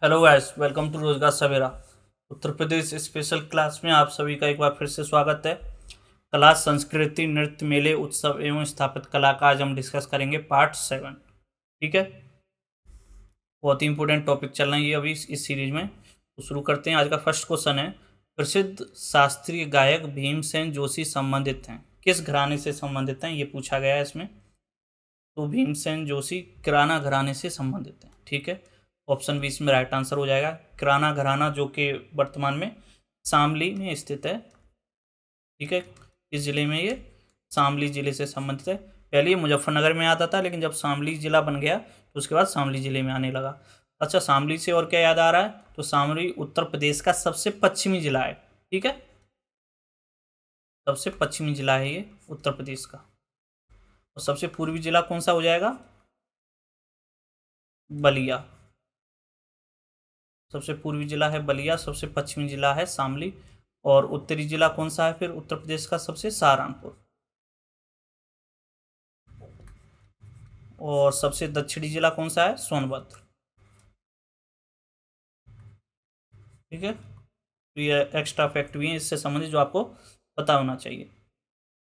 Hello guys, welcome to रोजगार सवेरा। Uttar Pradesh special class में आप सभी का एक बार फिर से स्वागत है। कला, संस्कृति, नृत्य, मेले, उत्सव एवं स्थापित कला का आज हम डिस्कस करेंगे पार्ट 7। ठीक है, बहुत ही इंपॉर्टेंट टॉपिक चल रहा है ये अभी इस सीरीज में। तो शुरू करते हैं। आज का फर्स्ट क्वेश्चन है, प्रसिद्ध शास्त्रीय गायक भीमसेन जोशी संबंधित हैं, किस घराने से संबंधित हैं, ये पूछा गया है इसमें। तो भीमसेन जोशी किराना घराने से संबंधित हैं। ठीक है, ऑप्शन बी इसमें राइट आंसर हो जाएगा। किराना घराना जो कि वर्तमान में शामली में स्थित है। ठीक है, इस जिले में ये शामली जिले से संबंधित है। पहले ये मुजफ्फरनगर में आता था, लेकिन जब शामली जिला बन गया तो उसके बाद शामली जिले में आने लगा। अच्छा, शामली से और क्या याद आ रहा है, तो शामली उत्तर प्रदेश का सबसे पश्चिमी जिला है। ठीक है, सबसे पश्चिमी जिला है ये उत्तर प्रदेश का। और सबसे पूर्वी जिला कौन सा हो जाएगा, बलिया। सबसे पूर्वी जिला है बलिया, सबसे पश्चिमी जिला है शामली। और उत्तरी जिला कौन सा है फिर उत्तर प्रदेश का, सबसे सहारनपुर। और सबसे दक्षिणी जिला कौन सा है, सोनभद्र। ठीक है, तो ये एक्स्ट्रा फैक्ट भी है इससे संबंधित जो आपको पता होना चाहिए।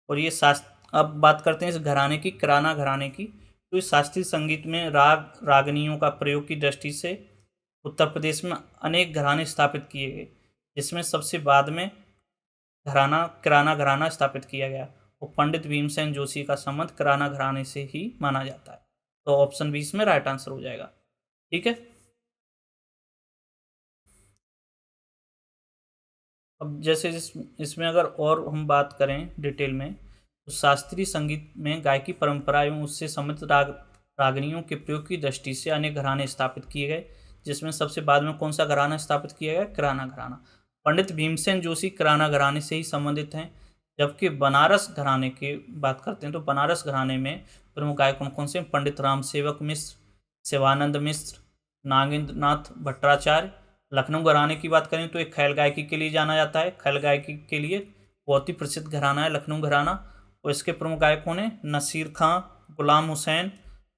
और ये शास्त्र, अब बात करते हैं इस घराने की, किराना घराने की। तो इस शास्त्रीय संगीत में राग रागनियों का प्रयोग की दृष्टि से उत्तर प्रदेश में अनेक घराने स्थापित किए गए, जिसमें सबसे बाद में घराना किराना घराना स्थापित किया गया। और पंडित भीमसेन जोशी का संबंध किराना घराने से ही माना जाता है। तो ऑप्शन बी इसमें राइट आंसर हो जाएगा। ठीक है, अब जैसे इसमें अगर और हम बात करें डिटेल में, तो शास्त्रीय संगीत में गायकी परंपरा एवं उससे संबंधित रागनियों के प्रयोग की दृष्टि से अनेक घराने स्थापित किए गए, जिसमें सबसे बाद में कौन सा घराना स्थापित किया गया, किराना घराना। पंडित भीमसेन जोशी किराना घराने से ही संबंधित हैं। जबकि बनारस घराने की बात करते हैं तो बनारस घराने में प्रमुख गायक कौन कौन से, पंडित राम सेवक मिश्र, शिवानंद मिश्र, नागेंद्र नाथ भट्टाचार्य। लखनऊ घराने की बात करें तो एक ख्याल गायकी के लिए जाना जाता है। ख्याल गायकी के लिए बहुत ही प्रसिद्ध घराना है लखनऊ घराना। और इसके प्रमुख गायक कौन है, नसीर खां, गुलाम हुसैन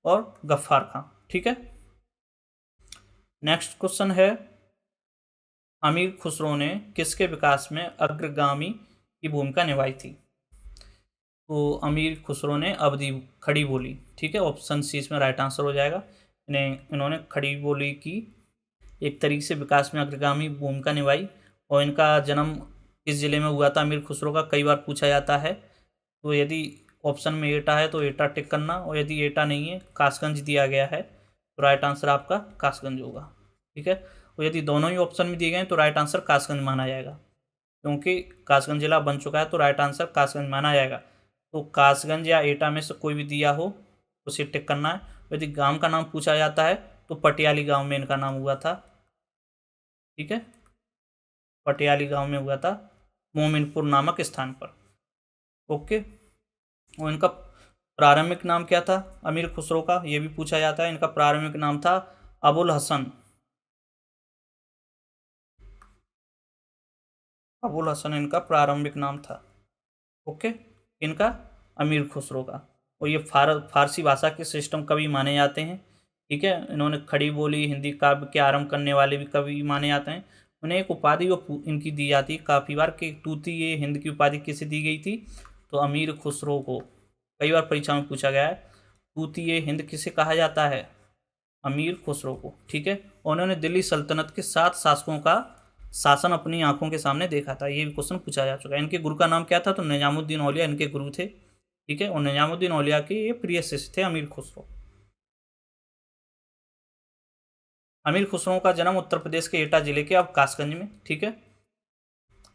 और गफ्फार खां। ठीक है, नेक्स्ट क्वेश्चन है, अमीर खुसरो ने किसके विकास में अग्रगामी की भूमिका निभाई थी। तो अमीर खुसरो ने अवधी खड़ी बोली। ठीक है, ऑप्शन सी इसमें राइट आंसर हो जाएगा। इन्होंने खड़ी बोली की एक तरीके से विकास में अग्रगामी भूमिका निभाई। और इनका जन्म किस जिले में हुआ था अमीर खुसरो का, कई बार पूछा जाता है। तो यदि ऑप्शन में एटा है तो एटा टिक करना, और यदि एटा नहीं है, कासगंज दिया गया है, तो राइट आंसर आपका कासगंज होगा। ठीक है, और यदि दोनों ही ऑप्शन में दिए गए हैं तो राइट आंसर कासगंज माना जाएगा, क्योंकि कासगंज जिला बन चुका है, तो राइट आंसर कासगंज माना जाएगा। तो कासगंज या एटा में से कोई भी दिया हो उसे टिक करना है। यदि गांव का नाम पूछा जाता है तो पटियाली गांव में इनका नाम हुआ था। ठीक है, पटियाली गांव में हुआ था, मोमिनपुर नामक स्थान पर। ओके, और इनका प्रारंभिक नाम क्या था अमीर खुसरो का, ये भी पूछा जाता है। इनका प्रारंभिक नाम था अबुल हसन। अबुल हसन इनका प्रारंभिक नाम था। ओके, इनका अमीर खुसरो का। और ये फारसी भाषा के सिस्टम कवि माने जाते हैं। ठीक है, इन्होंने खड़ी बोली हिंदी काव्य के आरंभ करने वाले भी कवि माने जाते हैं। उन्हें एक उपाधि इनकी दी जाती है काफ़ी बार कि तूती ये हिंद की उपाधि किसे दी गई थी, तो अमीर खुसरो को। कई बार परीक्षा में पूछा गया है, तूती ये हिंद किसे कहा जाता है, अमीर खुसरो को। ठीक है, और उन्होंने दिल्ली सल्तनत के 7 शासकों का शासन अपनी आंखों के सामने देखा था, ये भी क्वेश्चन पूछा जा चुका है। इनके गुरु का नाम क्या था, तो निजामुद्दीन औलिया इनके गुरु थे। ठीक है, और निजामुद्दीन औलिया के ये प्रिय शिष्य थे अमीर खुसरो। अमीर खुसरो का जन्म उत्तर प्रदेश के एटा जिले के अब कासगंज में, ठीक है,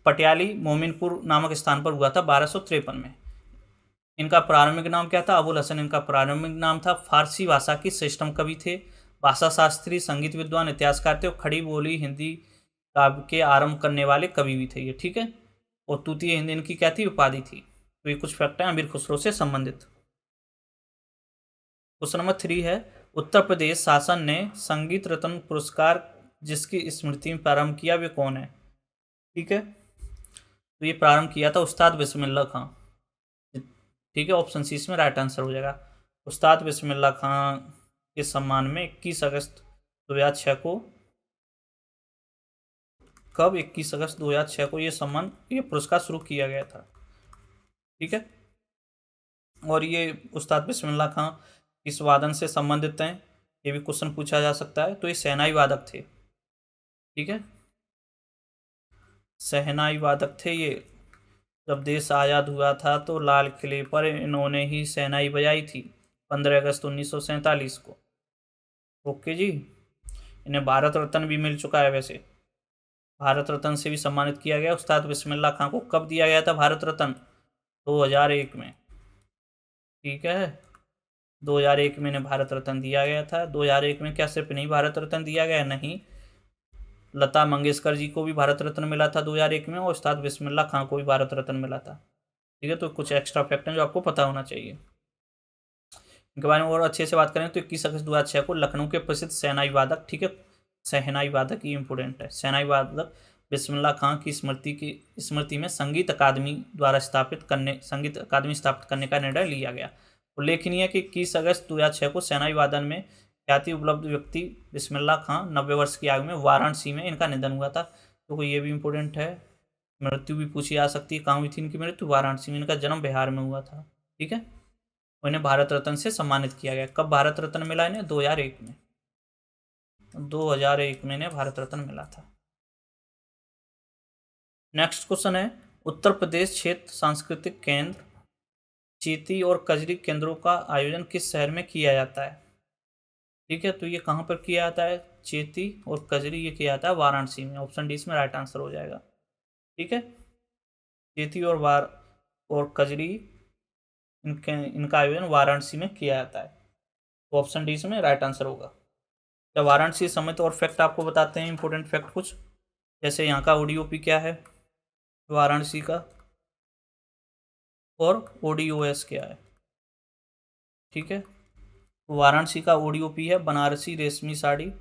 पटियाली मोमिनपुर नामक स्थान पर हुआ था 1253 में। इनका प्रारंभिक नाम क्या था, अबुल हसन इनका प्रारंभिक नाम था। फारसी भाषा की श्रेष्ठतम कवि थे, भाषा शास्त्री, संगीत विद्वान, इतिहासकार थे, और खड़ी बोली हिंदी काव्य के आरंभ करने वाले कवि भी थे ये। ठीक है, और तूतीय हिंद इनकी क्या थी, उपाधि थी। तो ये कुछ फैक्ट हैं अमीर खुसरो से संबंधित। क्वेश्चन नंबर 3 है, उत्तर प्रदेश शासन ने संगीत रत्न पुरस्कार जिसकी स्मृति में प्रारंभ किया वे कौन है। ठीक है, तो ये प्रारंभ किया था उस्ताद बिस्मिल्लाह खां। ठीक है, ऑप्शन सी इसमें राइट आंसर हो जाएगा। उस्ताद बिस्मिल्लाह खां के सम्मान में 21 अगस्त 2006 को कब? 21 अगस्त 2006 को ये पुरस्कार शुरू किया गया था। ठीक है, और ये उस्ताद बिस्मिल्लाह खां किस वादन से संबंधित हैं, ये भी क्वेश्चन पूछा जा सकता है। तो ये शहनाई वादक थे। ठीक है, शहनाई वादक थे ये। जब देश आज़ाद हुआ था तो लाल किले पर इन्होंने ही शहनाई बजाई थी 15 अगस्त 1947 को। ओके जी। इन्हें भारत रत्न भी मिल चुका है। वैसे भारत रत्न से भी सम्मानित किया गया उस्ताद बिस्मिल्लाह खां को। कब दिया गया था भारत रत्न? 2001 में। ठीक है, 2001 में इन्हें भारत रत्न दिया गया था। 2001 में क्या सिर्फ नहीं भारत रत्न दिया गया? नहीं, लता मंगेशकर जी को भी भारत रत्न मिला था 2001 में, और उस्ताद बिस्मिल्लाह खां को भी भारत रत्न मिला था। ठीक है, तो कुछ एक्स्ट्रा फैक्ट हैं जो आपको पता होना चाहिए। इनके बारे में और अच्छे से बात करें तो 21 अगस्त 2006 को लखनऊ के प्रसिद्ध शहनाई वादक, ठीक है, शहनाई वादक ही इंपोर्टेंट है, शहनाई वादक बिस्मिल्लाह खां की स्मृति में संगीत अकादमी स्थापित करने का निर्णय लिया गया। उल्लेखनीय है कि 21 अगस्त 2006 को शहनाई वादन में ख्याति उपलब्ध व्यक्ति बिस्मिल्लाह खां 90 वर्ष की आयु में वाराणसी में इनका निधन हुआ था। तो ये भी इम्पोर्टेंट है। मृत्यु भी पूछी जा सकती है, कहाँ हुई थी इनकी मृत्यु? वाराणसी में। इनका जन्म बिहार में हुआ था। ठीक है, इन्हें भारत रत्न से सम्मानित किया गया। कब भारत रत्न मिला इन्हें? 2001 में। 2001 में इन्हें भारत रत्न मिला था। नेक्स्ट क्वेश्चन है, उत्तर प्रदेश क्षेत्र सांस्कृतिक केंद्र चेती और कजरी केंद्रों का आयोजन किस शहर में किया जाता है? ठीक है, तो ये कहाँ पर किया जाता है? चेती और कजरी ये किया जाता है वाराणसी में। ऑप्शन डी इसमें राइट आंसर हो जाएगा। ठीक है, चेती और कजरी इनका आयोजन वाराणसी में किया जाता है। तो ऑप्शन डी इसमें राइट आंसर होगा। जब वाराणसी समेत और फैक्ट आपको बताते हैं, इंपॉर्टेंट फैक्ट कुछ, जैसे यहाँ का ओडीओपी क्या है वाराणसी का, और ओडीओएस क्या है। ठीक है, वाराणसी का ओडीओपी है बनारसी रेशमी साड़ी,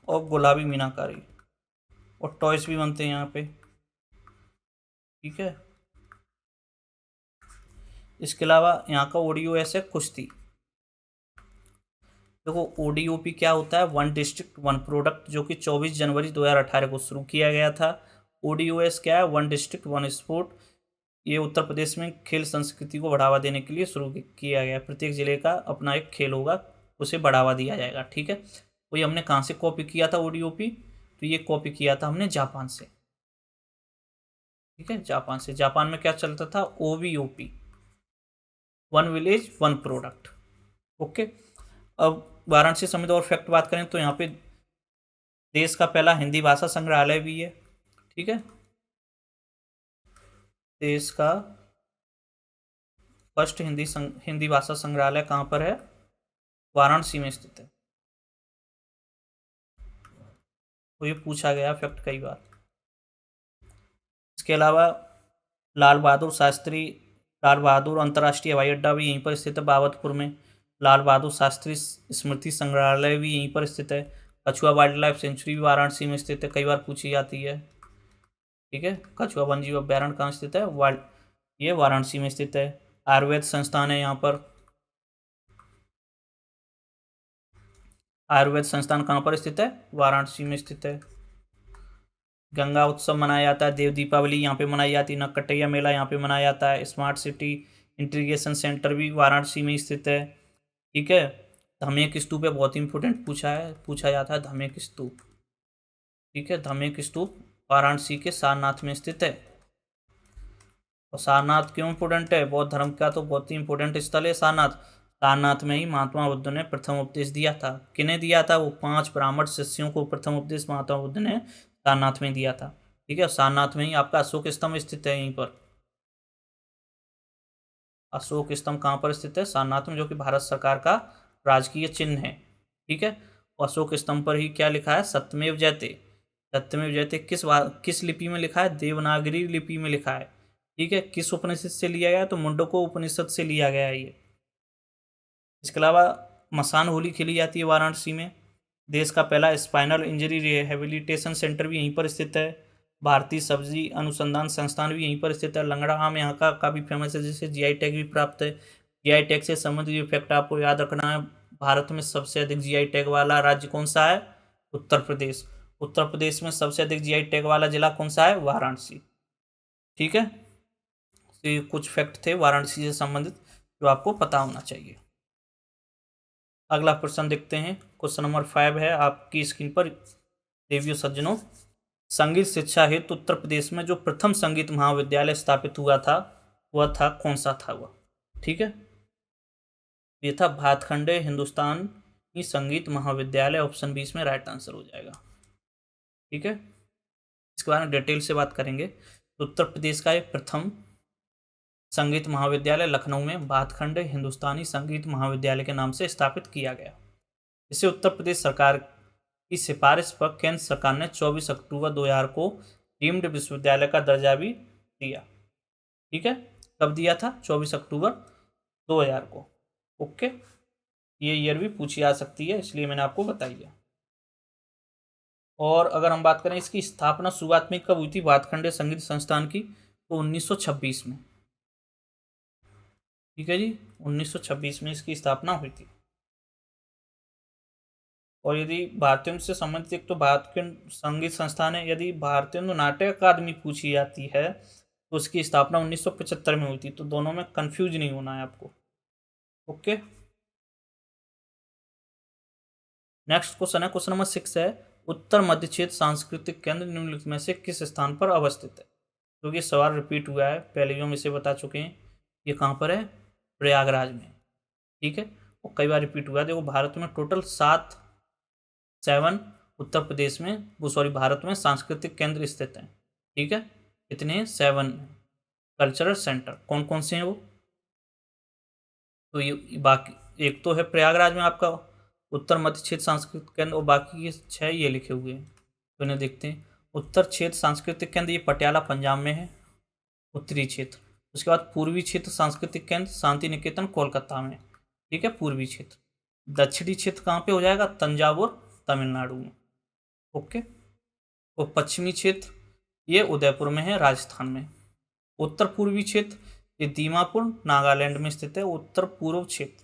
और गुलाबी मीनाकारी, और टॉयस भी बनते हैं यहाँ पे। ठीक है, इसके अलावा यहाँ का ओडीओएस है कुश्ती। देखो ओडीओपी क्या होता है? वन डिस्ट्रिक्ट वन प्रोडक्ट, जो कि 24 जनवरी 2018 को शुरू किया गया था। ओडीओएस क्या है? One district one sport. ये उत्तर प्रदेश में खेल संस्कृति को बढ़ावा देने के लिए शुरू किया गया। प्रत्येक जिले का अपना एक खेल होगा, उसे बढ़ावा दिया जाएगा। ठीक है, तो ये हमने कहाँ से कॉपी किया था ओडीओपी? तो ये कॉपी किया था हमने जापान से। ठीक है, जापान से। जापान में क्या चलता था? OVOP, one village one product. Okay, अब वाराणसी समेत और फैक्ट बात करें तो यहाँ पे देश का पहला हिंदी भाषा संग्रहालय भी है। ठीक है, देश का फर्स्ट हिंदी भाषा संग्रहालय कहाँ पर है? वाराणसी में स्थित है। तो ये पूछा गया फैक्ट कई बार। इसके अलावा लाल बहादुर अंतर्राष्ट्रीय हवाई अड्डा भी यहीं पर स्थित है बाबतपुर में। लाल बहादुर शास्त्री स्मृति संग्रहालय भी यहीं पर स्थित है। कछुआ वाइल्ड लाइफ सेंचुरी भी वाराणसी में स्थित है, कई बार पूछी जाती है। ठीक है, कछुआ वन्यजीव अभ्यारण्य कहाँ स्थित है? ये वाराणसी में स्थित है। आयुर्वेद संस्थान है यहाँ पर। आयुर्वेद संस्थान कहाँ पर स्थित है? वाराणसी में स्थित है। गंगा उत्सव मनाया जाता है, देव दीपावली यहाँ पे मनाई जाती है, नकटैया मेला यहाँ पे मनाया जाता है। स्मार्ट सिटी इंटीग्रेशन सेंटर भी वाराणसी में स्थित है। ठीक है, धमेक स्तूप है, बहुत इंपॉर्टेंट पूछा जाता है धमेक स्तूप। ठीक है, धमेक स्तूप वाराणसी के सारनाथ में स्थित है। और सारनाथ क्यों इंपॉर्टेंट है? बौद्ध धर्म का तो बहुत ही इंपॉर्टेंट स्थल है सारनाथ। सारनाथ में ही महात्मा बुद्ध ने प्रथम उपदेश दिया था। किन्हें दिया था? वो 5 ब्राह्मण शिष्यों को प्रथम उपदेश महात्मा बुद्ध ने सारनाथ में दिया था। ठीक है, सारनाथ में ही आपका अशोक स्तंभ स्थित है। यहीं पर अशोक स्तंभ कहाँ पर स्थित है? सारनाथ में, जो कि भारत सरकार का राजकीय चिन्ह है। ठीक है, अशोक स्तंभ पर ही क्या लिखा है? सत्यमेव जयते। सत्यमेव जयते किस लिपि में लिखा है? देवनागरी लिपि में लिखा है। ठीक है, किस उपनिषद से लिया गया है? तो मुंडको उपनिषद से लिया गया है ये। इसके अलावा मसान होली खेली जाती है वाराणसी में। देश का पहला स्पाइनल इंजरी रिहेबिलिटेशन सेंटर भी यहीं पर स्थित है। भारतीय सब्जी अनुसंधान संस्थान भी यहीं पर स्थित है। लंगड़ा आम यहाँ का काफ़ी फेमस है, जिसे जीआई टैग भी प्राप्त है। जीआई टैग से संबंधित फैक्ट आपको याद रखना है। भारत में सबसे अधिक जीआई टैग वाला राज्य कौन सा है? उत्तर प्रदेश। उत्तर प्रदेश में सबसे अधिक जीआई टैग वाला जिला कौन सा है? वाराणसी। ठीक है, तो ये कुछ फैक्ट थे वाराणसी से संबंधित जो आपको पता होना चाहिए। अगला प्रश्न देखते हैं, क्वेश्चन नंबर 5 है आपकी स्क्रीन पर। देवियों सज्जनों, संगीत शिक्षा हेतु उत्तर प्रदेश में जो प्रथम संगीत महाविद्यालय स्थापित हुआ था वह था कौन सा था वह? ठीक है, ये था भातखंडे हिंदुस्तानी संगीत महाविद्यालय। ऑप्शन 20 में राइट आंसर हो जाएगा। ठीक है, इसके बारे में डिटेल से बात करेंगे। तो उत्तर प्रदेश का एक प्रथम संगीत महाविद्यालय लखनऊ में भातखंडे हिंदुस्तानी संगीत महाविद्यालय के नाम से स्थापित किया गया। इसे उत्तर प्रदेश सरकार की सिफारिश पर केंद्र सरकार ने 24 अक्टूबर 2000 को डीम्ड विश्वविद्यालय का दर्जा भी दिया। ठीक है, कब दिया था? 24 अक्टूबर 2000 को। ओके, ये ईयर भी पूछी जा सकती है, इसलिए मैंने आपको बताई है। और अगर हम बात करें इसकी स्थापना शुरुआत में कब हुई थी भातखंडे संगीत संस्थान की, तो 1926 में। ठीक है जी, 1926 में इसकी स्थापना हुई थी। और यदि भारतीय से संबंधित एक तो भारतीय संगीत संस्थान है, यदि भारतीय नाट्य अकादमी पूछी जाती है तो उसकी स्थापना 1975 में हुई थी। तो दोनों में कंफ्यूज नहीं होना है आपको। ओके, नेक्स्ट क्वेश्चन है, क्वेश्चन नंबर 6 है, उत्तर मध्य क्षेत्र सांस्कृतिक केंद्र निम्नलिखित में से किस स्थान पर अवस्थित है? क्योंकि तो सवाल रिपीट हुआ है, पहले भी हम इसे बता चुके हैं। ये कहाँ पर है? प्रयागराज में। ठीक है, और कई बार रिपीट हुआ है। देखो, भारत में टोटल 7 उत्तर प्रदेश में भारत में सांस्कृतिक केंद्र स्थित हैं। ठीक है, इतने 7 कल्चरल सेंटर कौन कौन से हैं वो? तो ये बाकी एक तो है प्रयागराज में आपका उत्तर मध्य क्षेत्र सांस्कृतिक केंद्र, और बाकी ये 6 ये लिखे हुए हैं, तो इन्हें देखते हैं। उत्तर क्षेत्र सांस्कृतिक केंद्र ये पटियाला पंजाब में है, उत्तरी क्षेत्र। उसके बाद पूर्वी क्षेत्र सांस्कृतिक केंद्र शांति निकेतन कोलकाता में। ठीक है, पूर्वी क्षेत्र। दक्षिणी क्षेत्र कहाँ पे हो जाएगा? तंजावुर तमिलनाडु में। ओके, और पश्चिमी क्षेत्र ये उदयपुर में है, राजस्थान में। उत्तर पूर्वी क्षेत्र ये दीमापुर नागालैंड में स्थित है, उत्तर पूर्व क्षेत्र।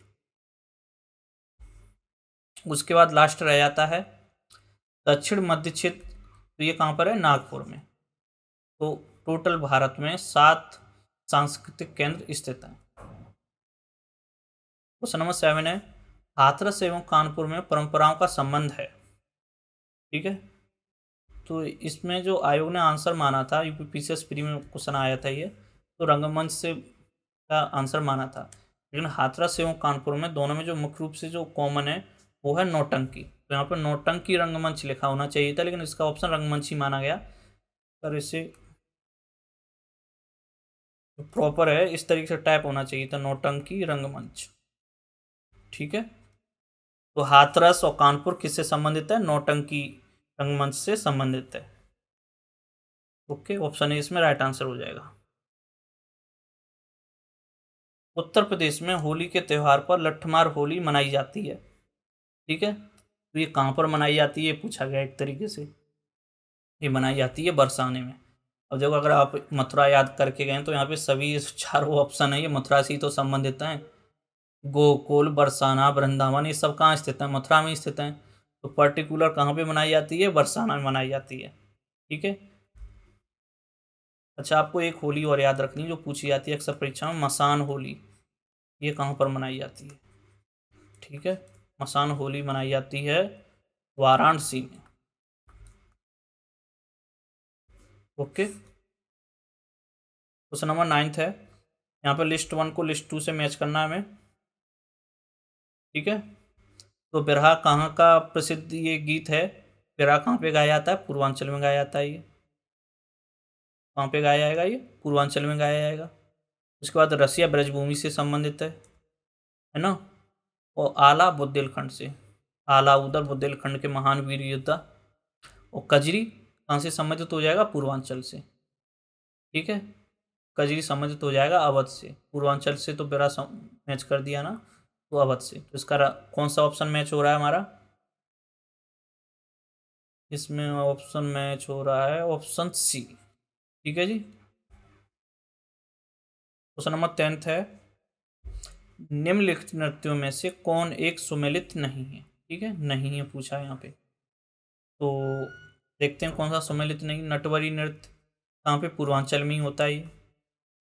उसके बाद लास्ट रह जाता है दक्षिण मध्य क्षेत्र, तो ये कहाँ पर है? नागपुर में। तो टोटल भारत में 7 सांस्कृतिक केंद्र स्थित हैं। क्वेश्चन नंबर 7 है, हाथरस एवं कानपुर में परंपराओं का संबंध है। ठीक है, तो इसमें जो आयोग ने आंसर माना था, यूपीपीसीएस प्री में क्वेश्चन आया था ये, तो रंगमंच से का आंसर माना था। लेकिन हाथरस एवं कानपुर में दोनों में जो मुख्य रूप से जो कॉमन है वो है नौटंकी। तो यहाँ पर नौटंकी रंगमंच लिखा होना चाहिए था, लेकिन इसका ऑप्शन रंगमंच ही माना गया। पर इसे प्रॉपर है, इस तरीके से टाइप होना चाहिए था, नौटंकी रंगमंच। ठीक है, तो हाथरस और कानपुर किससे संबंधित है? नौटंकी रंगमंच से संबंधित है। ओके, ऑप्शन ए इसमें राइट आंसर हो जाएगा। उत्तर प्रदेश में होली के त्यौहार पर लट्ठमार होली मनाई जाती है। ठीक है, तो ये कहाँ पर मनाई जाती है पूछा गया एक तरीके से। ये मनाई जाती है बरसाने में। अब देखो, अगर आप मथुरा याद करके गए तो यहाँ पे सभी 4 ऑप्शन है ये मथुरा से ही तो संबंधित हैं। गोकुल, बरसाना, वृंदावन, ये सब कहाँ स्थित है? मथुरा में स्थित हैं। तो पर्टिकुलर कहाँ पे मनाई जाती है? बरसाना में मनाई जाती है। ठीक है, अच्छा, आपको एक होली और याद रखनी जो पूछी जाती है अक्सर परीक्षा में, मसान होली। ये कहाँ पर मनाई जाती है? ठीक है, मसान होली मनाई जाती है वाराणसी में। ओके, क्वेश्चन नंबर 9 है, यहाँ पर लिस्ट 1 को लिस्ट 2 से मैच करना है हमें। ठीक है, तो बिरहा कहाँ का प्रसिद्ध ये गीत है? बिरहा कहाँ पे गाया जाता है? पूर्वांचल में गाया जाता है। ये कहाँ पे गाया जाएगा? ये पूर्वांचल में गाया जाएगा। उसके बाद रसिया ब्रजभूमि से संबंधित है ना, और आला बुंदेलखंड से, आला उदल बुंदेलखंड के महान वीर योद्धा। और कजरी कहाँ से संबंधित हो जाएगा? पूर्वांचल से। ठीक है, कजरी संबंधित हो जाएगा अवध से। पूर्वांचल से तो बिरहा मैच कर दिया ना, तो अवध से। तो इसका कौन सा ऑप्शन मैच हो रहा है हमारा? इसमें ऑप्शन मैच हो रहा है ऑप्शन सी। ठीक है जी, क्वेश्चन नंबर 10 है, निम्नलिखित नृत्यों में से कौन एक सुमेलित नहीं है? ठीक है, नहीं है पूछा है यहाँ पे। तो देखते हैं कौन सा सुमेलित नहीं। नटवरी नृत्य कहाँ पे? पूर्वांचल में ही होता है ये।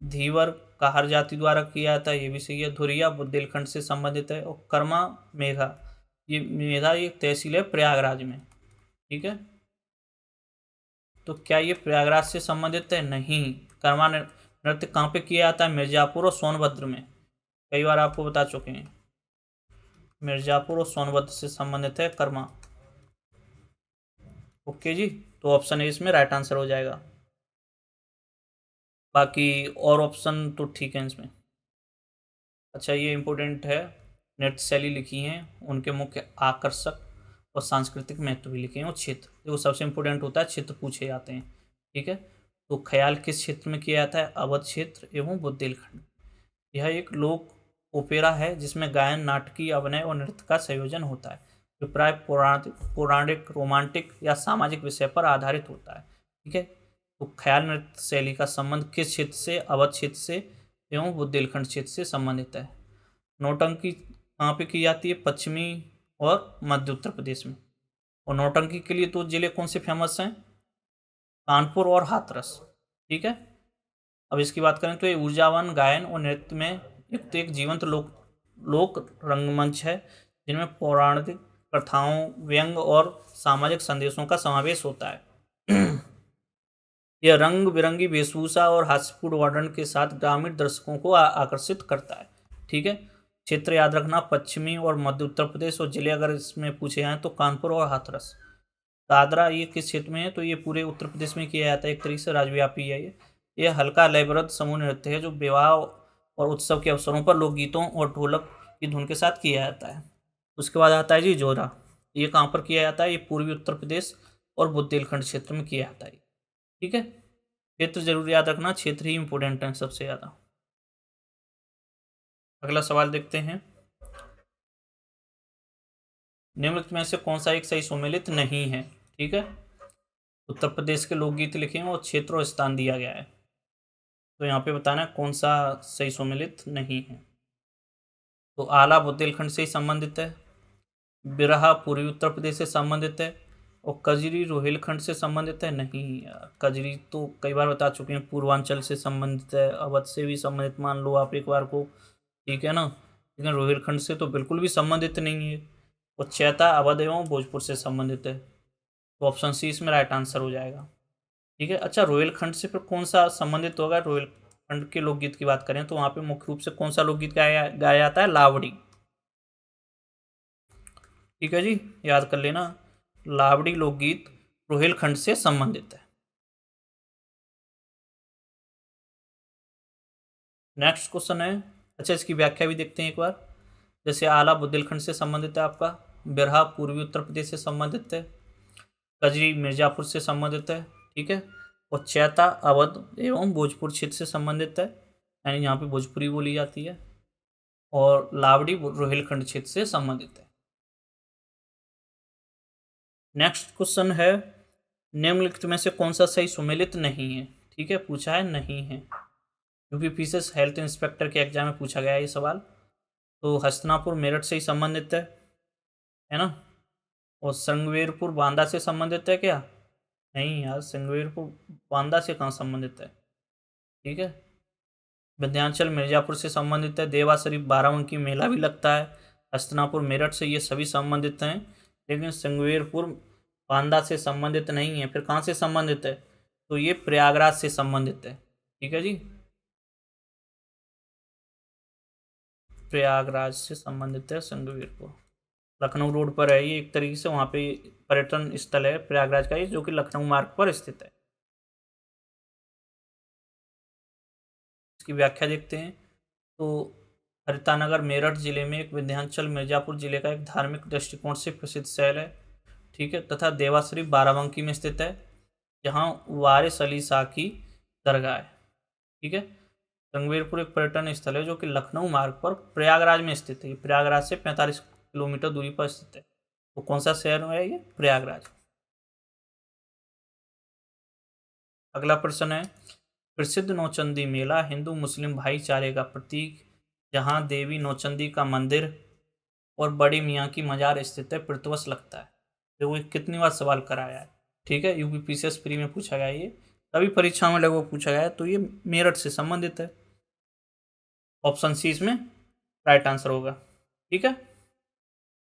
धीवर काहर जाति द्वारा किया जाता है, ये भी सही है। धुरिया बुंदेलखंड से संबंधित है। और कर्मा मेघा, ये मेघा ये तहसील है प्रयागराज में। ठीक है, तो क्या ये प्रयागराज से संबंधित है? नहीं। कर्मा नृत्य कहाँ पे किया जाता है? मिर्जापुर और सोनभद्र में, कई बार आपको बता चुके हैं। मिर्जापुर और सोनभद्र से संबंधित है कर्मा। ओके जी, तो ऑप्शन ए इसमें राइट आंसर हो जाएगा। बाकी और ऑप्शन तो ठीक है इसमें। अच्छा, ये इम्पोर्टेंट है। नृत्य शैली लिखी हैं, उनके मुख्य आकर्षक और सांस्कृतिक महत्व भी लिखे हैं, और क्षेत्र, जो सबसे इम्पोर्टेंट होता है, क्षेत्र पूछे जाते हैं। ठीक है, तो ख्याल किस क्षेत्र में किया जाता है? अवध क्षेत्र एवं बुंदेलखंड। यह एक लोक ओपेरा है जिसमें गायन, नाटकीय अभिनय और नृत्य का संयोजन होता है, जो प्राय पौराणिक, रोमांटिक या सामाजिक विषय पर आधारित होता है। ठीक है, तो ख्याल नृत्य शैली का संबंध किस क्षेत्र से? अवध क्षेत्र से एवं बुंदेलखंड क्षेत्र से संबंधित है। नौटंकी कहाँ पे की जाती है? पश्चिमी और मध्य उत्तर प्रदेश में। और नौटंकी के लिए तो जिले कौन से फेमस हैं? कानपुर और हाथरस। ठीक है, अब इसकी बात करें तो ये ऊर्जावान गायन और नृत्य में युक्त एक जीवंत लोक रंगमंच है, जिनमें पौराणिक कथाओं, व्यंग और सामाजिक संदेशों का समावेश होता है। यह रंग बिरंगी वेशभूषा और हास्यपूर्ण वर्णन के साथ ग्रामीण दर्शकों को आकर्षित करता है। ठीक है, क्षेत्र याद रखना, पश्चिमी और मध्य उत्तर प्रदेश, और जिले अगर इसमें पूछे जाएँ तो कानपुर और हाथरस। दादरा ये किस क्षेत्र में है? तो ये पूरे उत्तर प्रदेश में किया जाता है, एक तरीके से राज्यव्यापी है ये हल्का लयबद्ध समूह नृत्य है, जो विवाह और उत्सव के अवसरों पर लोकगीतों और ढोलक की धुन के साथ किया जाता है। उसके बाद आता है जी जोरा। ये कहाँ पर किया जाता है? ये पूर्वी उत्तर प्रदेश और बुंदेलखंड क्षेत्र में किया जाता है। ठीक है, क्षेत्र जरूर याद रखना, क्षेत्र ही इंपॉर्टेंट है सबसे ज़्यादा। अगला सवाल देखते हैं। निम्नलिखित में से कौन सा एक सही सुमेलित नहीं है? ठीक है, उत्तर प्रदेश के लोकगीत लिखे हैं और क्षेत्र और स्थान दिया गया है, तो यहाँ पे बताना है कौन सा सही सुमेलित नहीं है। तो आला बुंदेलखंड से ही संबंधित है, बिरहा पूर्वी उत्तर प्रदेश से संबंधित है, और कजरी रोहिलखंड से संबंधित है। नहीं यार, कजरी तो कई बार बता चुके हैं, पूर्वांचल से संबंधित है, अवध से भी संबंधित मान लो आप एक बार को। ठीक है ना, लेकिन रोहिलखंड से तो बिल्कुल भी संबंधित नहीं है। और चैता अवध एवं भोजपुर से संबंधित है, तो ऑप्शन सी इसमें राइट आंसर हो जाएगा। ठीक है, अच्छा रोहिलखंड से फिर कौन सा संबंधित होगा? रोहिलखंड के लोकगीत की बात करें तो वहाँ पे मुख्य रूप से कौन सा लोकगीत गाया जाता है? लावड़ी। ठीक है जी, याद कर लेना, लावड़ी लोकगीत रोहिलखंड से संबंधित है। नेक्स्ट क्वेश्चन है, अच्छा इसकी व्याख्या भी देखते हैं एक बार। जैसे आला बुंदेलखंड से संबंधित है आपका, बिरहा पूर्वी उत्तर प्रदेश से संबंधित है, कजरी मिर्जापुर से संबंधित है। ठीक है, और चैता अवध एवं भोजपुर क्षेत्र से संबंधित है, यानी यहाँ पे भोजपुरी बोली जाती है, और लावड़ी रोहिलखंड क्षेत्र से संबंधित है। नेक्स्ट क्वेश्चन है, निम्नलिखित में से कौन सा सही सुमेलित नहीं है? ठीक है, पूछा है नहीं है, यूपीपीसीएस हेल्थ इंस्पेक्टर के एग्जाम में पूछा गया है ये सवाल। तो हस्तिनापुर मेरठ से ही संबंधित है ना, और संगवेरपुर बांदा से संबंधित है क्या? नहीं यार, संगवेरपुर बांदा से कहाँ संबंधित है। ठीक है, विंध्याचल मिर्जापुर से संबंधित है, देवा शरीफ बाराबंकी मेला भी लगता है, हस्तिनापुर मेरठ से, ये सभी संबंधित हैं, लेकिन संगवेरपुर बांदा से संबंधित नहीं है। फिर कहाँ से संबंधित है? तो ये प्रयागराज से संबंधित है। ठीक है जी, प्रयागराज से संबंधित है संगवेरपुर। लखनऊ रोड पर है ये एक तरीके से, वहाँ पे पर्यटन स्थल है प्रयागराज का, ये जो कि लखनऊ मार्ग पर स्थित है। इसकी व्याख्या देखते हैं। तो हरितानगर मेरठ जिले में एक, विंध्याचल मिर्जापुर जिले का एक धार्मिक दृष्टिकोण से प्रसिद्ध शहर है। ठीक है, तथा देवा शरीफ बाराबंकी में स्थित है, जहाँ वारिस अली शाह की दरगाह है। ठीक है, संगवेरपुर एक पर्यटन स्थल है जो कि लखनऊ मार्ग पर प्रयागराज में स्थित है, प्रयागराज से 45 किलोमीटर दूरी पर स्थित है। तो कौन सा शहर है ये? प्रयागराज। अगला प्रश्न है, प्रसिद्ध नौचंदी मेला हिंदू मुस्लिम भाईचारे का प्रतीक जहाँ देवी नौचंदी का मंदिर और बड़ी मियाँ की मजार स्थित है, प्रतिवर्ष लगता है। देखो ये कितनी बार सवाल कराया है, ठीक है, यूपीपीसीएस प्री में पूछा गया ये, सभी परीक्षाओं में लगभग पूछा गया है, तो ये मेरठ से संबंधित है। ऑप्शन सी इसमें राइट आंसर होगा, ठीक है।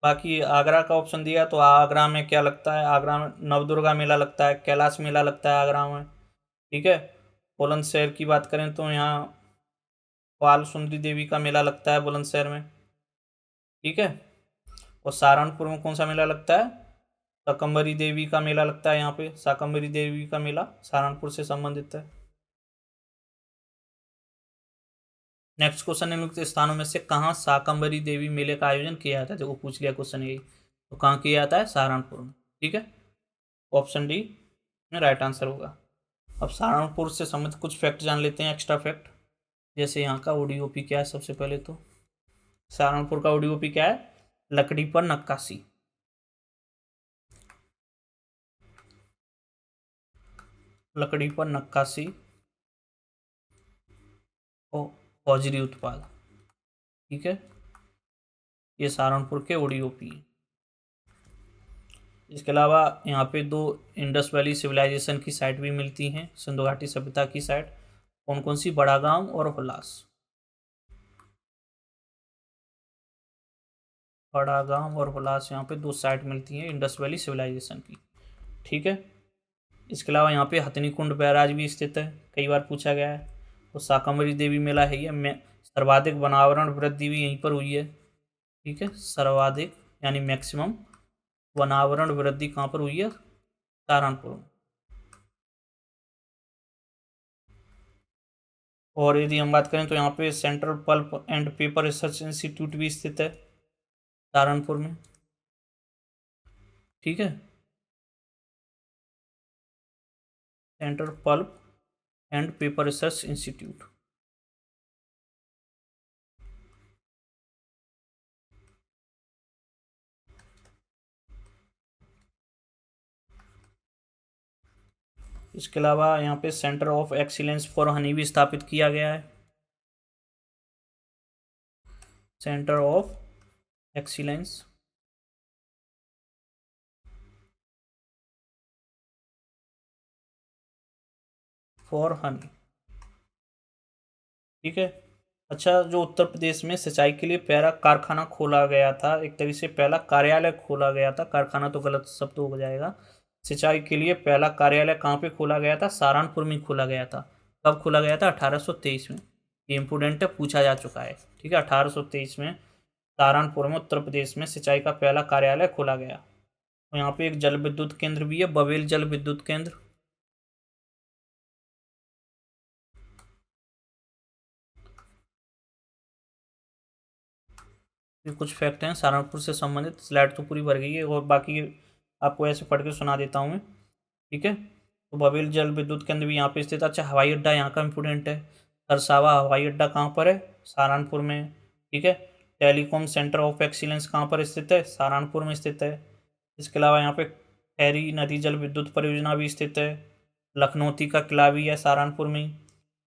बाकी आगरा का ऑप्शन दिया, तो आगरा में क्या लगता है, आगरा में नवदुर्गा मेला लगता है, कैलाश मेला लगता है आगरा में, ठीक है। बुलंदशहर की बात करें तो यहाँ पाल सुंदरी देवी का मेला लगता है बुलंदशहर में, ठीक है। और सहारनपुर में कौन सा मेला लगता है, शाकंभरी देवी का मेला लगता है, यहाँ पे शाकंभरी देवी का मेला सहारनपुर से संबंधित है। नेक्स्ट क्वेश्चन, निम्नलिखित स्थानों में से कहाँ शाकंभरी देवी मेले का आयोजन किया जाता है, देखो पूछ लिया क्वेश्चन यही, तो कहाँ किया जाता है, सहारनपुर में, ठीक है। ऑप्शन डी में राइट आंसर होगा। अब सहारनपुर से संबंधित कुछ फैक्ट जान लेते हैं, एक्स्ट्रा फैक्ट, जैसे यहाँ का ओडीओपी क्या है। सबसे पहले तो सहारनपुर का ओडीओपी क्या है, लकड़ी पर नक्काशी, लकड़ी पर नक्काशी और हौजरी उत्पाद, ठीक है, ये सहारनपुर के ओडीओपी है। इसके अलावा यहाँ पे दो इंडस वैली सिविलाइजेशन की साइट भी मिलती हैं, सिंधु घाटी सभ्यता की साइट, कौन कौन सी, बड़ा गांव और हुलास, बड़ा गांव और हुलास, यहाँ पे दो साइट मिलती हैं इंडस वैली सिविलाइजेशन की, ठीक है। इसके अलावा यहाँ पे हथनी कुंड बैराज भी स्थित है, कई बार पूछा गया है। तो शाकंभरी देवी मेला है ये, सर्वाधिक वनावरण वृद्धि भी यहीं पर हुई है, ठीक है, सर्वाधिक यानी मैक्सिमम वनावरण वृद्धि कहाँ पर हुई है, सहारनपुर में। और यदि हम बात करें तो यहाँ पे central pulp and paper research institute भी स्थित है सहारनपुर में, ठीक है, central pulp and paper research institute. इसके अलावा यहाँ पे centre of excellence for Honey भी स्थापित किया गया है, centre of excellence for Honey, ठीक है। अच्छा, जो उत्तर प्रदेश में सिंचाई के लिए पहला कारखाना खोला गया था, एक तरीके से पहला कार्यालय खोला गया था, कारखाना तो गलत शब्द हो जाएगा, सिंचाई के लिए पहला कार्यालय कहाँ पे खोला गया था, सहारनपुर में खोला गया था। कब खोला गया था, 1823 में, ये इंपोर्टेंट है, पूछा जा चुका है, ठीक है। 1823 में सहारनपुर में उत्तर प्रदेश में सिंचाई का पहला कार्यालय खोला गया। तो यहाँ पे एक जल विद्युत केंद्र भी है, बबेल जल विद्युत केंद्र, ये कुछ फैक्ट हैं सहारनपुर से संबंधित। स्लाइड तो पूरी भर गई है और बाकी आपको ऐसे पढ़ के सुना देता हूँ मैं, ठीक है। तो बबेल जल विद्युत केंद्र भी यहाँ पे स्थित है। अच्छा, हवाई अड्डा यहाँ का इंपोर्टेंट है, सरसावा हवाई अड्डा कहाँ पर है, सहारनपुर में, ठीक है। टेलीकॉम सेंटर ऑफ एक्सीलेंस कहाँ पर स्थित है, सहारनपुर में स्थित है। इसके अलावा यहाँ पे खैरी नदी जल विद्युत परियोजना भी स्थित है, लखनौती का किला भी है सहारनपुर में।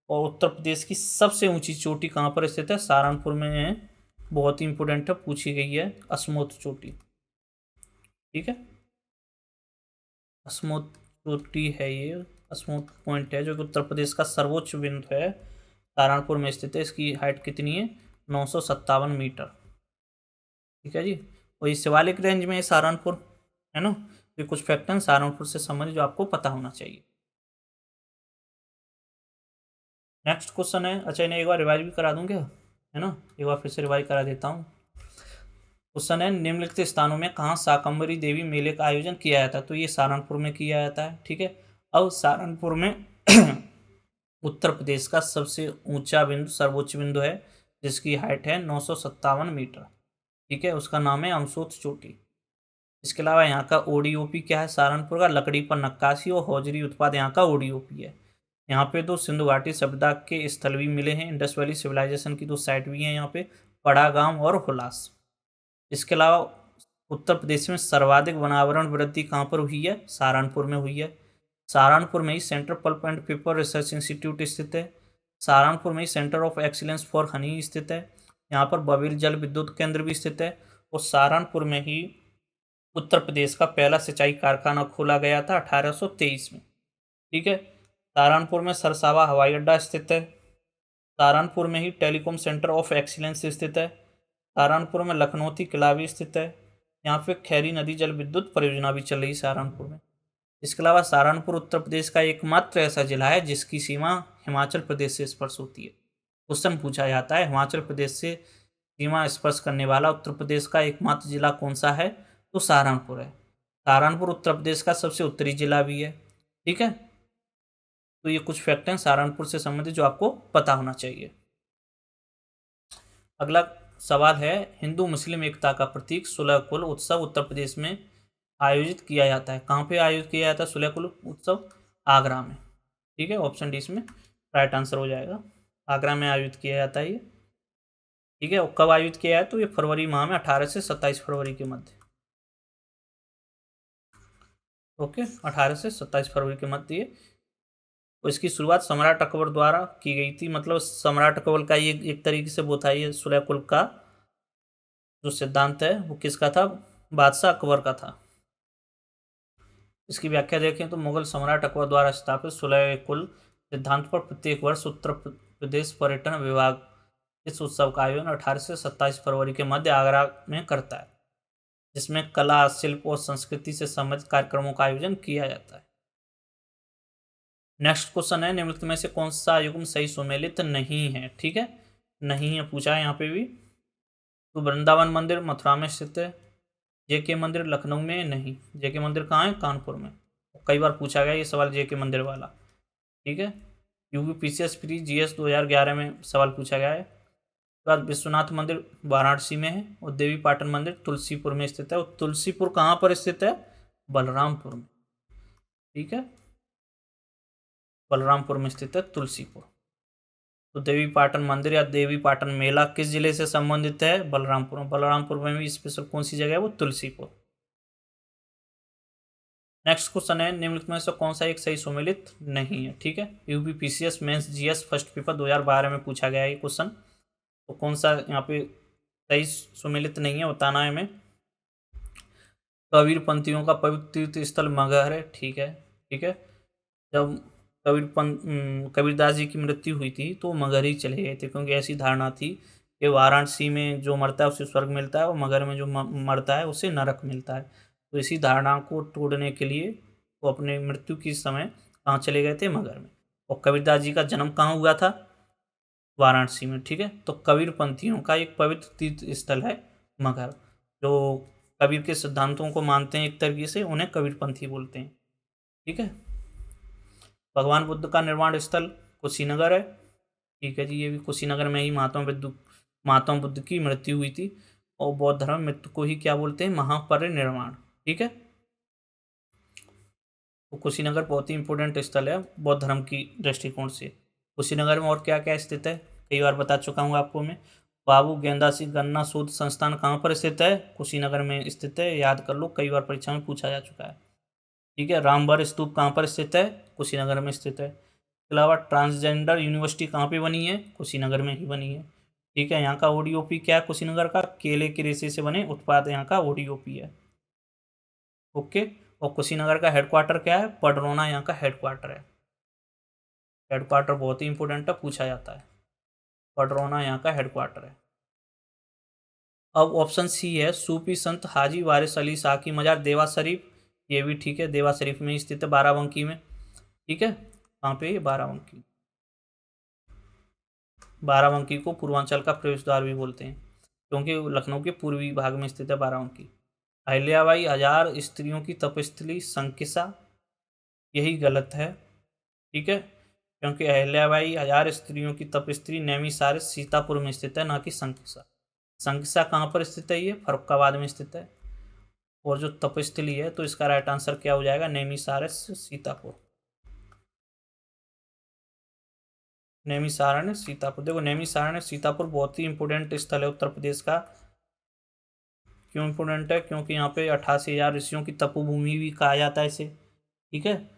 और उत्तर प्रदेश की सबसे ऊंची चोटी कहाँ पर स्थित है, सहारनपुर में है, बहुत ही इंपोर्टेंट है, पूछी गई है, अस्मोत चोटी, ठीक है। अस्मोत चोटी है ये, अस्मोत पॉइंट है जो कि उत्तर प्रदेश का सर्वोच्च बिंदु है, सहारनपुर में स्थित है। इसकी हाइट कितनी है, 957 मीटर, ठीक है जी। और ये शिवालिक रेंज में है सहारनपुर, है ना। ये कुछ फैक्ट हैं सहारनपुर से संबंधित जो आपको पता होना चाहिए। नेक्स्ट क्वेश्चन है, अच्छा इन्हें एक बार रिवाइज भी करा दूं क्या, है ना, एक बार फिर से रिवाइज करा देता हूँ। क्वेश्चन है, निम्नलिखित स्थानों में कहाँ शाकंभरी देवी मेले का आयोजन किया जाता है, तो ये सहारनपुर में किया जाता है, ठीक है। अब सहारनपुर में उत्तर प्रदेश का सबसे ऊंचा बिंदु, सर्वोच्च बिंदु है, जिसकी हाइट है 957 मीटर, ठीक है, उसका नाम है अमसोत चोटी। इसके अलावा यहाँ का ओडीओपी क्या है, सहारनपुर का लकड़ी पर नक्काशी और हौजरी उत्पाद यहाँ का ओडीओपी है। यहाँ पे दो सिंधु घाटी सभ्यता के स्थल भी मिले हैं, इंडस वैली सिविलाइजेशन की दो साइट भी हैं यहाँ पे, बड़ा गांव और हुलास। इसके अलावा उत्तर प्रदेश में सर्वाधिक वनावरण वृद्धि कहाँ पर हुई है, सहारनपुर में हुई है। सहारनपुर में ही central pulp and paper research institute स्थित है। सहारनपुर में ही centre of excellence for honey स्थित है। यहाँ पर बबील जल विद्युत केंद्र भी स्थित है। और सहारनपुर में ही उत्तर प्रदेश का पहला सिंचाई कारखाना खोला गया था 1823 में। ठीक है। सहारनपुर में सरसावा हवाई अड्डा स्थित है। सहारनपुर में ही टेलीकॉम सेंटर ऑफ एक्सीलेंस स्थित है। सहारनपुर में लखनौती किला भी स्थित है। यहाँ पे खैरी नदी जल विद्युत परियोजना भी चल रही है सहारनपुर में। इसके अलावा सहारनपुर उत्तर प्रदेश का एकमात्र ऐसा जिला है जिसकी सीमा हिमाचल प्रदेश से स्पर्श होती है। क्वेश्चन पूछा जाता है हिमाचल प्रदेश से सीमा स्पर्श करने वाला उत्तर प्रदेश का एकमात्र जिला कौन सा है, तो सहारनपुर है। सहारनपुर उत्तर प्रदेश का सबसे उत्तरी जिला भी है। ठीक है। तो ये कुछ फैक्ट हैं सहारनपुर से संबंधित जो आपको पता होना चाहिए। अगला सवाल है, हिंदू मुस्लिम एकता का प्रतीक सुलह-कुल उत्सव उत्तर प्रदेश में आयोजित किया जाता है। कहाँ पे आयोजित किया जाता है सुलह-कुल उत्सव? आगरा में। ठीक है। ऑप्शन डी इसमें राइट आंसर हो जाएगा। आगरा में आयोजित किया जाता है ये। ठीक है। और कब आयोजित किया है, तो ये फरवरी माह में 18 से 27 फरवरी के मध्य। ओके। 18 से 27 फरवरी के मध्य ये। तो इसकी शुरुआत सम्राट अकबर द्वारा की गई थी। मतलब सम्राट अकबर का ये एक तरीके से वो था, ये सुलह-कुल का जो सिद्धांत है वो किसका था? बादशाह अकबर का था। इसकी व्याख्या देखें तो मुगल सम्राट अकबर द्वारा स्थापित सुलह-कुल सिद्धांत पर प्रत्येक वर्ष उत्तर प्रदेश पर्यटन विभाग इस उत्सव का आयोजन 18 से 27 फरवरी के मध्य आगरा में करता है, जिसमें कला, शिल्प और संस्कृति से संबंधित कार्यक्रमों का आयोजन किया जाता है। नेक्स्ट क्वेश्चन है, निम्नलिखित में से कौन सा युग्म सही सुमेलित नहीं है? ठीक है। नहीं है पूछा है यहाँ पे भी। तो वृंदावन मंदिर मथुरा में स्थित है। जेके मंदिर लखनऊ में नहीं। जेके मंदिर कहाँ है? कानपुर में। कई बार पूछा गया ये सवाल जेके मंदिर वाला। ठीक है। यूपीपीसीएस प्री जीएस 2011 में सवाल पूछा गया है। उसके बाद विश्वनाथ मंदिर वाराणसी में है और देवी पाटन मंदिर तुलसीपुर में स्थित है। और तुलसीपुर कहाँ पर स्थित है? बलरामपुर में। ठीक है। बलरामपुर में स्थित है तुलसीपुर। तो देवी पाटन मंदिर या देवी पाटन मेला किस जिले से संबंधित है? बलरामपुर। बलरामपुर में भी स्पेशल कौन सी जगह है? वो तुलसीपुर। नेक्स्ट क्वेश्चन है, निम्नलिखित में से कौन सा एक सही सुमेलित नहीं है? ठीक है। UPPCS mains GS first paper 2012 में पूछा गया है ये क्वेश्चन। तो कौन सा यहाँ पे सही सुमेलित नहीं है बताना है हमें। कबीर पंथियों का पवित्र तीर्थ स्थल मगहर है। ठीक है। ठीक है। जब कबीरदास जी की मृत्यु हुई थी तो मगहर ही चले गए थे, क्योंकि ऐसी धारणा थी कि वाराणसी में जो मरता है उसे स्वर्ग मिलता है और मगहर में जो मरता है उसे नरक मिलता है। तो इसी धारणा को तोड़ने के लिए वो अपने मृत्यु के समय कहाँ चले गए थे? मगहर में। और कबीरदास जी का जन्म कहाँ हुआ था? वाराणसी में। ठीक है। तो कबीर पंथियों का एक पवित्र तीर्थ स्थल है मगहर। जो कबीर के सिद्धांतों को मानते हैं एक तरीके से, उन्हें कबीर पंथी बोलते हैं। ठीक है। भगवान बुद्ध का निर्वाण स्थल कुशीनगर है। ठीक है जी। ये भी कुशीनगर में ही महात्मा बुद्ध की मृत्यु हुई थी। और बौद्ध धर्म मृत्यु को ही क्या बोलते हैं? महापरिनिर्वाण। ठीक है। तो कुशीनगर बहुत ही इंपॉर्टेंट स्थल है बौद्ध धर्म की दृष्टिकोण से। कुशीनगर में और क्या क्या स्थित है, कई बार बता चुका हूँ आपको मैं। बाबू गेंदा सिंह गन्ना शोध संस्थान कहाँ पर स्थित है? कुशीनगर में स्थित है। याद कर लो, कई बार परीक्षा में पूछा जा चुका है। ठीक है। रामबर स्तूप कहाँ पर स्थित है? कुशीनगर में स्थित है। इसके अलावा ट्रांसजेंडर यूनिवर्सिटी कहाँ पे बनी है? कुशीनगर में ही बनी है। ठीक है। यहाँ का ओडीओपी क्या है? कुशीनगर का केले के रेशे से बने उत्पाद यहाँ का ओडीओपी है। ओके। और कुशीनगर का हेडक्वार्टर क्या है? पडरौना यहाँ का हेडक्वार्टर है। हेडक्वार्टर बहुत ही इंपॉर्टेंट है, पूछा जाता है। पडरौना यहाँ का हेडक्वार्टर है। अब ऑप्शन सी है, सूफी संत हाजी वारिस अली शाह की मजार देवा शरीफ। ये भी ठीक है। देवा शरीफ में स्थित है, बाराबंकी में। ठीक है। कहाँ पे? ये बाराबंकी। बाराबंकी को पूर्वांचल का प्रवेश द्वार भी बोलते हैं, क्योंकि लखनऊ के पूर्वी भाग में स्थित है बाराबंकी। अहिल्याबाई 1000 स्त्रियों की तपस्थली संकिसा, यही गलत है। ठीक है। क्योंकि अहिल्याबाई 1000 स्त्रियों की तपस्थली नैमिषारण्य सीतापुर में स्थित है, ना कि संकिसा। संकिसा कहाँ पर स्थित है? ये फर्रुखाबाद में स्थित है। और जो तपस्थली है, तो इसका राइट आंसर क्या हो जाएगा? नैमिषारण्य सीतापुर। नैमिषारण्य सीतापुर। देखो, नैमिषारण्य सीतापुर बहुत ही इंपॉर्टेंट स्थल है उत्तर प्रदेश का। क्यों इंपॉर्टेंट है? क्योंकि यहाँ पे 88,000 ऋषियों की तपोभूमि भी कहा जाता है इसे। ठीक है।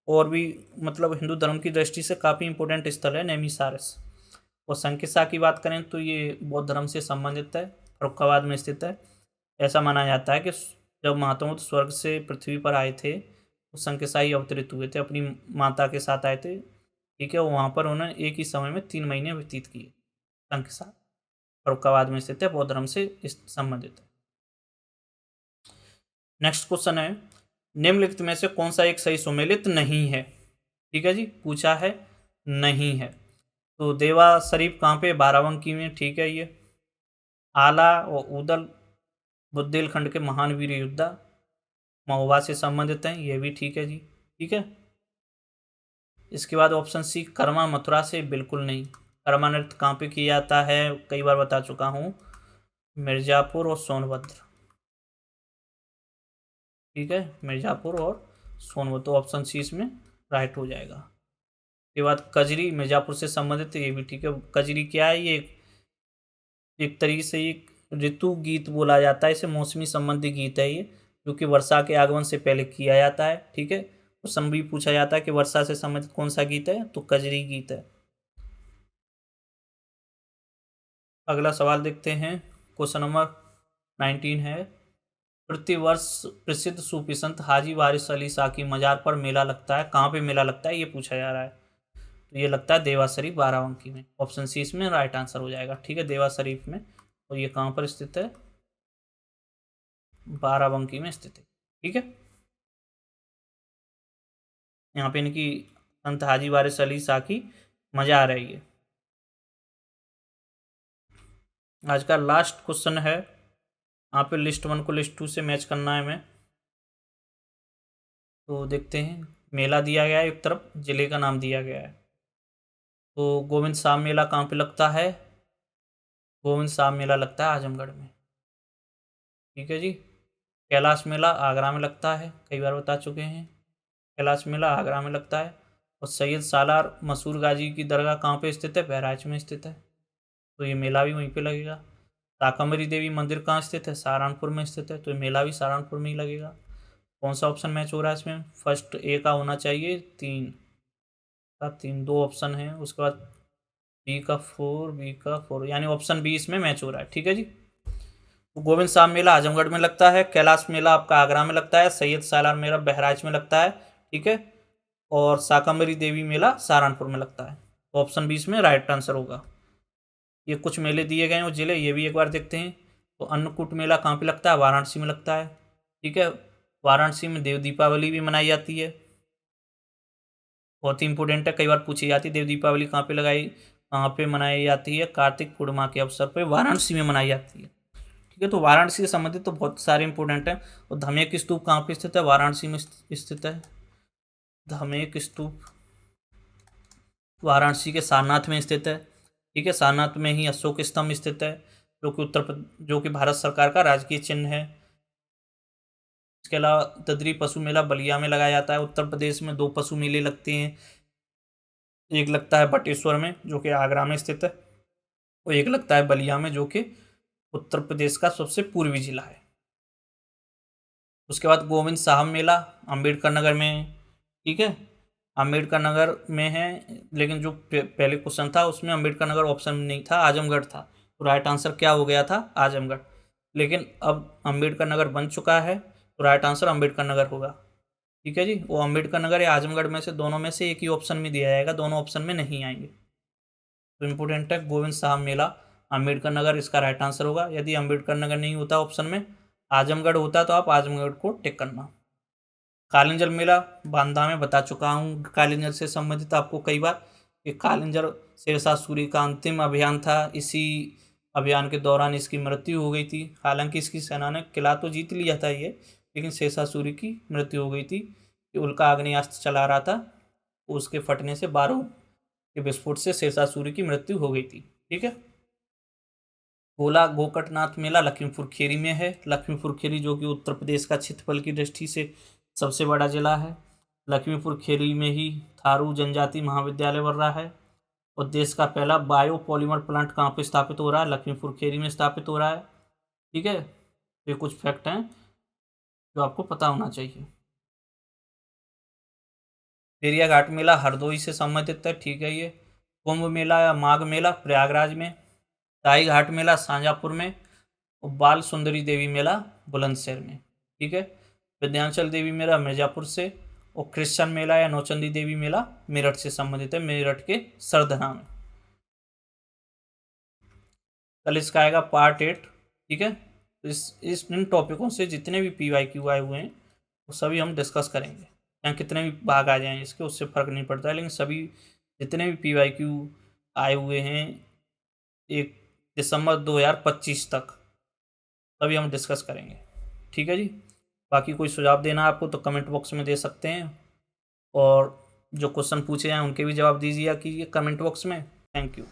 और भी मतलब हिंदू धर्म की दृष्टि से काफ़ी इंपॉर्टेंट स्थल है नैमिषारण्य। और संकिसा की बात करें तो ये बौद्ध धर्म से संबंधित है, फर्रुखाबाद में स्थित है। ऐसा माना जाता है कि जब महात्मा बुद्ध स्वर्ग से पृथ्वी पर आए थे तो संकिसा ही अवतरित हुए थे, अपनी माता के साथ आए थे, ठीक है। वहाँ पर उन्होंने एक ही समय में 3 महीने व्यतीत किए। संकिसा फर्रुखाबाद में स्थित है, बौद्ध धर्म से संबंधित है। नेक्स्ट क्वेश्चन है, निम्नलिखित में से कौन सा एक सही सुमेलित नहीं है? ठीक है जी, पूछा है नहीं है। तो देवा शरीफ कहाँ पे? बाराबंकी में, ठीक है। ये आला और उदल बुंदेलखंड के महान वीर योद्धा महोबा से संबंधित हैं, ये भी ठीक है जी, ठीक है। इसके बाद ऑप्शन सी कर्मा मथुरा से, बिल्कुल नहीं। कर्मा नृत्य कहाँ पे किया जाता है? कई बार बता चुका हूँ, मिर्जापुर और सोनभद्र, ठीक है। मिर्जापुर और सोनभद्र, तो ऑप्शन सी इसमें राइट हो जाएगा। इसके बाद कजरी मिर्जापुर से संबंधित, ये भी ठीक है। कजरी क्या है? ये एक तरीके से एक ऋतु गीत बोला जाता है, इसे मौसमी संबंधी गीत है ये, जो कि वर्षा के आगमन से पहले किया जाता है, ठीक है। क्वेश्चन भी पूछा जाता है कि वर्षा से संबंधित कौन सा गीत है, तो कजरी गीत है। अगला सवाल देखते हैं, क्वेश्चन नंबर 19 है, प्रतिवर्ष प्रसिद्ध सूफी संत हाजी वारिस अली शाह की मजार पर मेला लगता है, कहाँ पे मेला लगता है ये पूछा जा रहा है। तो ये लगता है देवा शरीफ बाराबंकी में, ऑप्शन सी इसमें राइट आंसर हो जाएगा, ठीक है। देवा शरीफ में, और ये कहाँ पर स्थित है? बाराबंकी में स्थित है, ठीक है। यहाँ पे इनकी संत हाजी वारिस अली शाह की मजार है ये। आज का लास्ट क्वेश्चन है, यहाँ पे लिस्ट 1 को लिस्ट 2 से मैच करना है हमें। तो देखते हैं, मेला दिया गया है, एक तरफ जिले का नाम दिया गया है। तो गोविंद शाह मेला कहाँ पे लगता है? गोविंद शाह मेला लगता है आजमगढ़ में, ठीक है जी। कैलाश मेला आगरा में लगता है, कई बार बता चुके हैं, कैलाश मेला आगरा में लगता है। और सैयद सालार मसूर गाजी की दरगाह कहाँ पे स्थित है? बहराइच में स्थित है, तो ये मेला भी वहीं पे लगेगा। शाकंभरी देवी मंदिर कहाँ स्थित है? सहारनपुर में स्थित है, तो ये मेला भी सहारनपुर में ही लगेगा। कौन सा ऑप्शन मैच हो रहा है इसमें? फर्स्ट ए का होना चाहिए, 3 का 3, 2 ऑप्शन है, उसके बाद बी का 4, बी का 4, यानी ऑप्शन बी इसमें मैच हो रहा है, ठीक है जी। तो गोविंद शाह मेला आजमगढ़ में लगता है, कैलाश मेला आपका आगरा में लगता है, सैयद सालार मेला बहराइच में लगता है, ठीक है। और शाकंभरी देवी मेला सहारनपुर में लगता है, तो ऑप्शन बी इसमें राइट आंसर होगा। ये कुछ मेले दिए गए हैं वो जिले, ये भी एक बार देखते हैं। तो अन्नकूट मेला कहाँ पे लगता है? वाराणसी में लगता है, ठीक है। वाराणसी में देव दीपावली भी मनाई जाती है, बहुत ही इंपॉर्टेंट है, कई बार पूछी जाती है देव दीपावली कहाँ पे मनाई जाती है? कार्तिक पूर्णिमा के अवसर पर वाराणसी में मनाई जाती है, ठीक है। तो वाराणसी से संबंधित तो बहुत सारे इंपॉर्टेंट हैं। और धमेक स्तूप कहाँ पे स्थित है? वाराणसी में स्थित है। धमेक स्तूप वाराणसी के सारनाथ में स्थित है, ठीक है। सारनाथ में ही अशोक स्तंभ स्थित है, जो कि भारत सरकार का राजकीय चिन्ह है। इसके अलावा ददरी पशु मेला बलिया में लगाया जाता है। उत्तर प्रदेश में 2 पशु मेले लगते हैं, एक लगता है बटेश्वर में जो कि आगरा में स्थित है, और एक लगता है बलिया में जो कि उत्तर प्रदेश का सबसे पूर्वी जिला है। उसके बाद गोविंद साहब मेला अम्बेडकर नगर में, ठीक है। अम्बेडकर नगर में है, लेकिन जो पहले क्वेश्चन था उसमें अम्बेडकर नगर ऑप्शन में नहीं था, आजमगढ़ था, तो राइट आंसर क्या हो गया था? आजमगढ़। लेकिन अब अम्बेडकर नगर बन चुका है, तो राइट आंसर अम्बेडकर नगर होगा, ठीक है जी। वो अम्बेडकर नगर या आजमगढ़ में से दोनों में से एक ही ऑप्शन में दिया जाएगा, दोनों ऑप्शन में नहीं आएंगे। तो इम्पोर्टेंट है, गोविंद साहब मेला अम्बेडकर नगर इसका राइट आंसर होगा। यदि अम्बेडकर नगर नहीं होता ऑप्शन में, आजमगढ़ होता, तो आप आजमगढ़ को टिक करना। कालिंजर मेला बांदा में बता चुका हूँ, कालिंजर से संबंधित आपको कई बार, कि कालिंजर शेरशाह सूरी का अंतिम अभियान था, इसी अभियान के दौरान इसकी मृत्यु हो गई थी। हालांकि इसकी सेना ने किला तो जीत लिया था ये, लेकिन शेरशाह सूरी की मृत्यु हो गई थी कि उल्का आग्नेयास्त्र चला रहा था, उसके फटने से बारूद के विस्फोट से शेरशाह सूरी की मृत्यु हो गई थी, ठीक है। गोला गोकटनाथ मेला लखीमपुर खीरी में है। लखीमपुर खीरी जो कि उत्तर प्रदेश का क्षेत्रफल की दृष्टि से सबसे बड़ा जिला है। लखीमपुर खीरी में ही थारू जनजाति महाविद्यालय बन रहा है। और देश का पहला बायो पॉलीमर प्लांट कहाँ पे स्थापित हो रहा है? लखीमपुर खीरी में स्थापित हो रहा है, ठीक है। ये कुछ फैक्ट हैं जो आपको पता होना चाहिए। पेरिया घाट मेला हरदोई से संबंधित है, ठीक है। ये कुंभ मेला या माघ मेला प्रयागराज में, ताई घाट मेला शाहजहाँपुर में, और बाल सुंदरी देवी मेला बुलंदशहर में। ठीक है, विंध्याचल देवी मेला मिर्जापुर से, और क्रिश्चियन मेला या नौचंदी देवी मेला मेरठ से संबंधित है, मेरठ के सरधना में। कल इसका आएगा पार्ट 8। ठीक है, तो इन टॉपिकों से जितने भी PYQ आए हुए हैं वो सभी हम डिस्कस करेंगे, चाहे कितने भी भाग आ जाएं इसके, उससे फ़र्क नहीं पड़ता है, लेकिन सभी जितने भी PYQ आए हुए हैं 1 दिसंबर 2025 तक सभी हम डिस्कस करेंगे। ठीक है जी, बाकी कोई सुझाव देना है आपको तो कमेंट बॉक्स में दे सकते हैं, और जो क्वेश्चन पूछे जाएँ उनके भी जवाब दीजिए कि ये कमेंट बॉक्स में। Thank you.